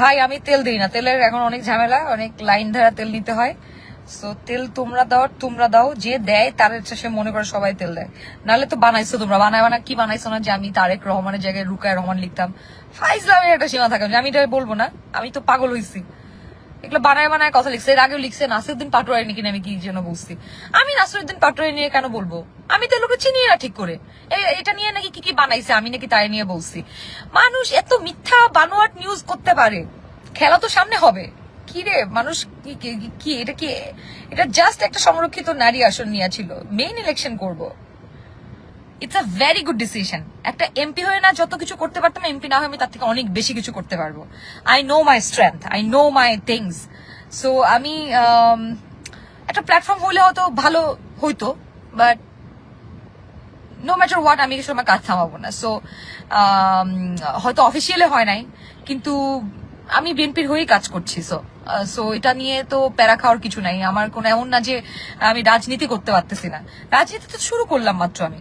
ভাই আমি তেল দিই না, তেলের এখন অনেক ঝামেলা, অনেক লাইন ধরা তেল নিতে হয়। সো তেল তোমরা দাও, যে দেয় তার সে মনে করে সবাই তেল দেয়। নাহলে তো বানাইছো তোমরা, বানায় কি বানাইছো না যে আমি তারেক রহমানের জায়গায় রুকায় রহমান লিখতাম। ফাইজলামের একটা সীমা থাকে, আমি এটা বলবো না, আমি তো পাগল হইছি। এগুলো বানায় কথা লিখছে, এর আগেও লিখছে নাসিরউদ্দিন পাটোয়ারি নাকি আমি কি যেন বুঝছি। আমি নাসিরউদ্দিন পাটোয়ারি নিয়ে কেন বলবো? আমি তো লোকে চিনি না ঠিক করে। এটা নিয়ে নাকি কি বানাইছে, আমি নাকি তাই নিয়ে বলছি। মানুষ এত মিথ্যা বানোয়াট নিউজ করতে পারে। খেলা তো সামনে হবে, কি রে মানুষ কি এটা কি? এটা জাস্ট একটা সংরক্ষিত নারী আসন নিয়ে ছিল, মেইন ইলেকশন করব। It's a very good decision. একটা এমপি হয়ে না যত কিছু করতে পারতাম, এমপি না হয়ে আমি তার থেকে অনেক বেশি কিছু করতে পারবো। I know my strength, I know my things. So আমি একটা প্ল্যাটফর্ম হলে হয়তো ভালো হইতো, বাট নো ম্যাটার হোয়াট আমি সময় কাজ থামাবো না। সো হয়তো অফিসিয়ালি হয় নাই, কিন্তু আমি বিএনপির হয়েই কাজ করছি। সো এটা নিয়ে তো প্যারা খাওয়ার কিছু নাই আমার। কোনো এমন না যে আমি রাজনীতি করতে পারতেছি না, রাজনীতি তো শুরু করলাম মাত্র আমি।